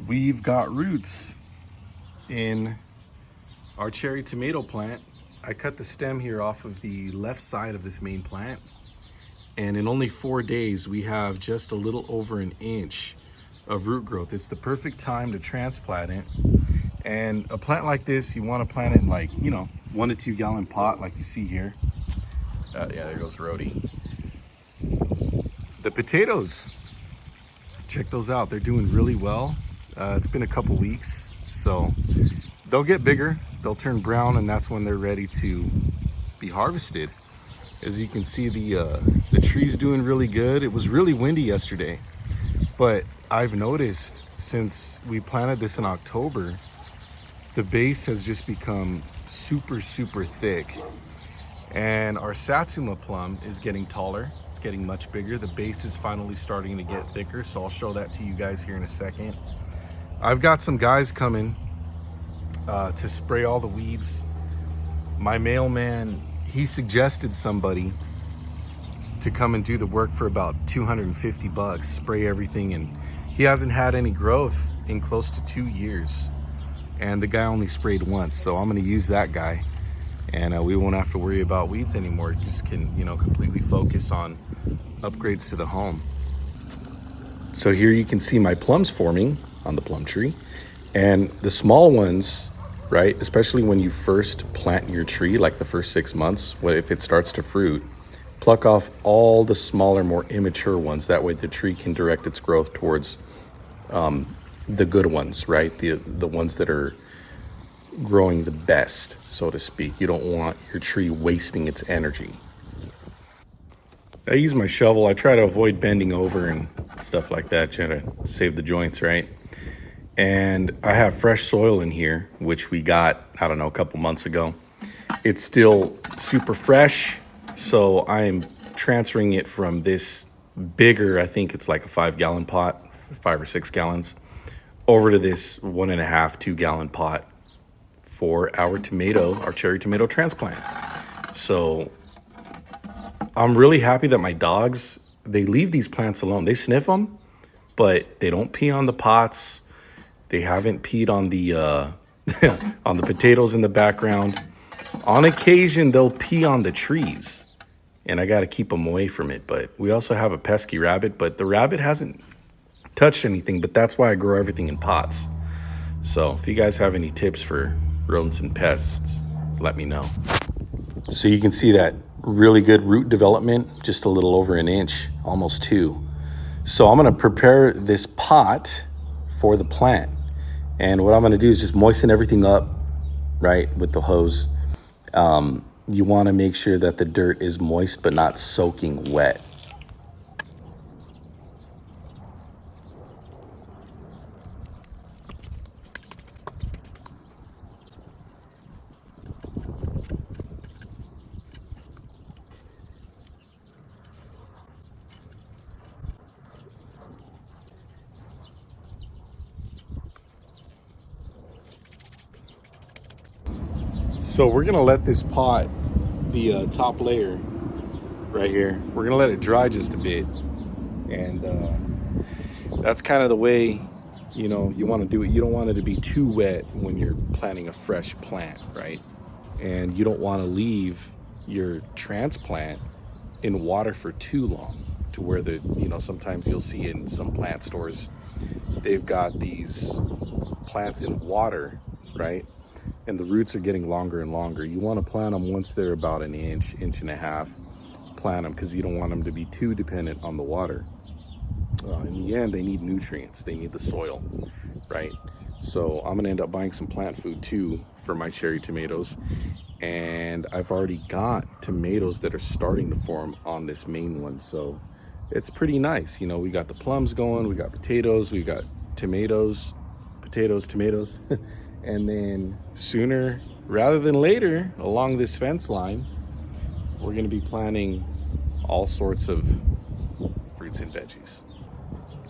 We've got roots in our cherry tomato plant. I cut the stem here off of the left side of this main plant, and in only 4 days we have just a little over an inch of root growth. It's the perfect time to transplant it. And a plant like this, you want to plant it in, like, 1 to 2 gallon pot like you see here. Yeah, there goes Rhodey. The potatoes, check those out. They're doing really well. It's been a couple weeks, so they'll get bigger, they'll turn brown, and that's when they're ready to be harvested. As you can see, the tree's doing really good. It was really windy yesterday, but I've noticed since we planted this in October, the base has just become super thick. And our Satsuma plum is getting taller. It's getting much bigger. The base is finally starting to get thicker, so I'll show that to you guys here in a second. I've got some guys coming to spray all the weeds. My mailman, he suggested somebody to come and do the work for about 250 bucks, spray everything, and he hasn't had any growth in close to 2 years. And the guy only sprayed once, so I'm gonna use that guy, and we won't have to worry about weeds anymore. Just can, completely focus on upgrades to the home. So here you can see my plums forming on the plum tree, and the small ones, right, especially when you first plant your tree, like the first 6 months, if it starts to fruit, pluck off all the smaller, more immature ones. That way the tree can direct its growth towards the good ones, right? The ones that are growing the best, so to speak. You don't want your tree wasting its energy. I use my shovel. I try to avoid bending over and stuff like that, try to save the joints, right? And I have fresh soil in here, which we got, I don't know, a couple months ago. It's still super fresh, so I'm transferring it from this bigger, I think it's like a 5 gallon pot, 5 or 6 gallons, over to this 1.5, 2 gallon pot for our cherry tomato transplant. So I'm really happy that my dogs, they leave these plants alone. They sniff them, but they don't pee on the pots. They haven't peed on the on the potatoes in the background. On occasion, they'll pee on the trees, and I got to keep them away from it. But we also have a pesky rabbit, but the rabbit hasn't touched anything, but that's why I grow everything in pots. So if you guys have any tips for rodents and pests, let me know. So you can see that really good root development, just a little over an inch, almost 2. So I'm going to prepare this pot for the plant. And what I'm going to do is just moisten everything up, right, with the hose. You want to make sure that the dirt is moist but not soaking wet. So we're gonna let this pot, the top layer right here, we're gonna let it dry just a bit. And that's kind of the way, you want to do it. You don't want it to be too wet when you're planting a fresh plant, right? And you don't want to leave your transplant in water for too long, to where sometimes you'll see in some plant stores, they've got these plants in water, right? And the roots are getting longer and longer. You want to plant them once they're about an inch, inch and a half. Plant them, because you don't want them to be too dependent on the water. In the end, they need nutrients. They need the soil, right? So I'm going to end up buying some plant food too for my cherry tomatoes. And I've already got tomatoes that are starting to form on this main one. So it's pretty nice. We got the plums going, we got potatoes, we got tomatoes. And then sooner rather than later, along this fence line, we're going to be planting all sorts of fruits and veggies.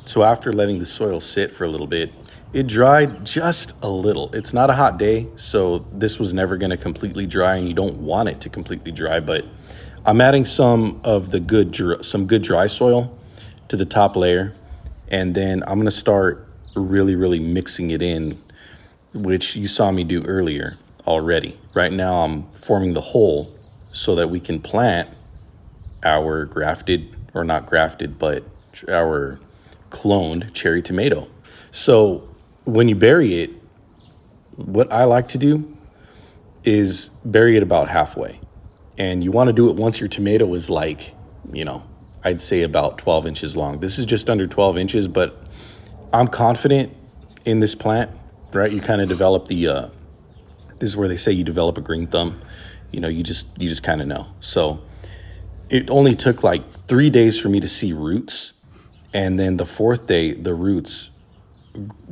So after letting the soil sit for a little bit, it dried just a little. It's not a hot day, so this was never going to completely dry, and you don't want it to completely dry, but I'm adding some good dry soil to the top layer, and then I'm going to start really, really mixing it in, which you saw me do earlier already. Right now I'm forming the hole so that we can plant our grafted, or not grafted, but our cloned cherry tomato. So when you bury it, what I like to do is bury it about halfway. And you want to do it once your tomato is like, you know, I'd say about 12 inches long. This is just under 12 inches, but I'm confident in this plant, right? You kind of develop this is where they say you develop a green thumb. You know, you just kind of know. So it only took like 3 days for me to see roots. And then the fourth day, the roots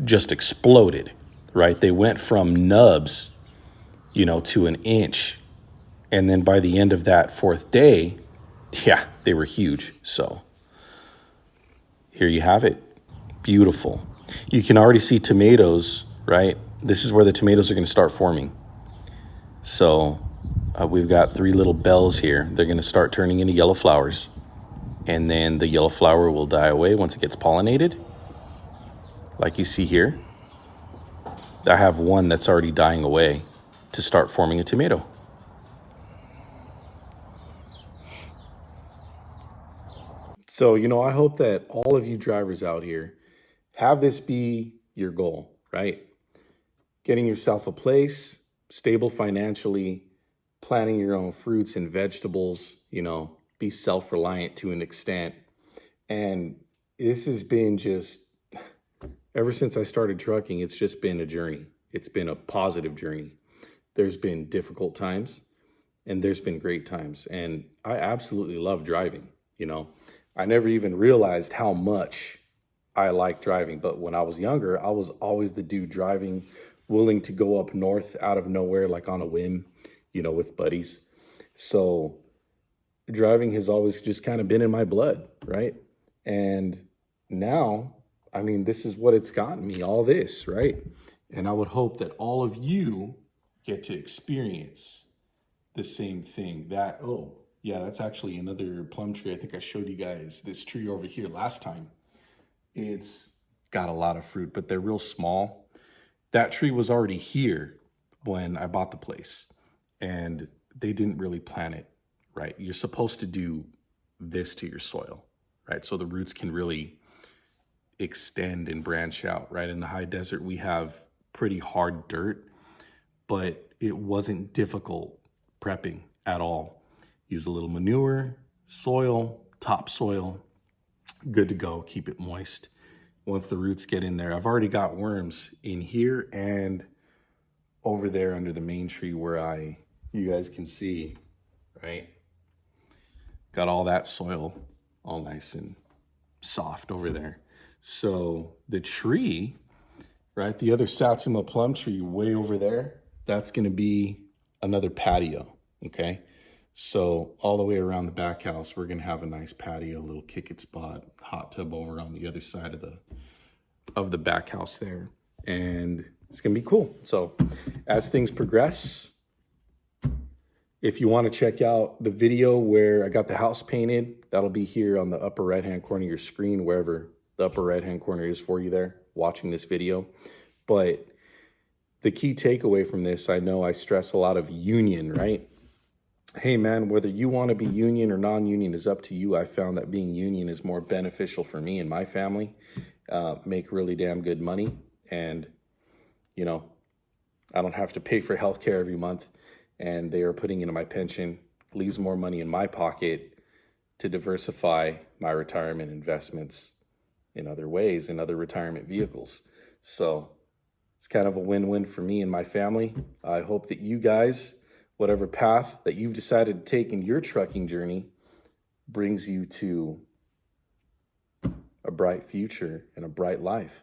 just exploded, right? They went from nubs, to an inch. And then by the end of that fourth day, yeah, they were huge. So here you have it. Beautiful. You can already see tomatoes, right? This is where the tomatoes are going to start forming. So we've got 3 little bells here. They're going to start turning into yellow flowers. And then the yellow flower will die away once it gets pollinated, like you see here. I have one that's already dying away to start forming a tomato. So, I hope that all of you drivers out here have this be your goal, right? Getting yourself a place, stable financially, planting your own fruits and vegetables, be self-reliant to an extent. And this has been just, ever since I started trucking, it's just been a journey. It's been a positive journey. There's been difficult times and there's been great times. And I absolutely love driving. I never even realized how much I like driving. But when I was younger, I was always the dude driving, willing to go up north out of nowhere, like on a whim, with buddies. So driving has always just kind of been in my blood, right? And now, this is what it's gotten me, all this, right? And I would hope that all of you get to experience the same thing. Oh, yeah, that's actually another plum tree. I think I showed you guys this tree over here last time. It's got a lot of fruit, but they're real small. That tree was already here when I bought the place, and they didn't really plant it right. You're supposed to do this to your soil, right? So the roots can really extend and branch out, right? In the high desert, we have pretty hard dirt, but it wasn't difficult prepping at all. Use a little manure, soil, topsoil, good to go. Keep it moist. Once the roots get in there, I've already got worms in here and over there under the main tree where you guys can see, right? Got all that soil all nice and soft over there. So the tree, right, the other Satsuma plum tree way over there, that's going to be another patio, okay? So all the way around the back house, we're going to have a nice patio, a little kick-it spot, hot tub over on the other side of the back house there. And it's going to be cool. So as things progress, if you want to check out the video where I got the house painted, that'll be here on the upper right-hand corner of your screen, wherever the upper right-hand corner is for you there, watching this video. But the key takeaway from this, I know I stress a lot of union, right? Hey man, whether you want to be union or non-union is up to you. I found that being union is more beneficial for me and my family. Make really damn good money. And, I don't have to pay for healthcare every month. And they are putting into my pension, leaves more money in my pocket to diversify my retirement investments in other ways, in other retirement vehicles. So it's kind of a win-win for me and my family. I hope that you guys, whatever path that you've decided to take in your trucking journey, brings you to a bright future and a bright life.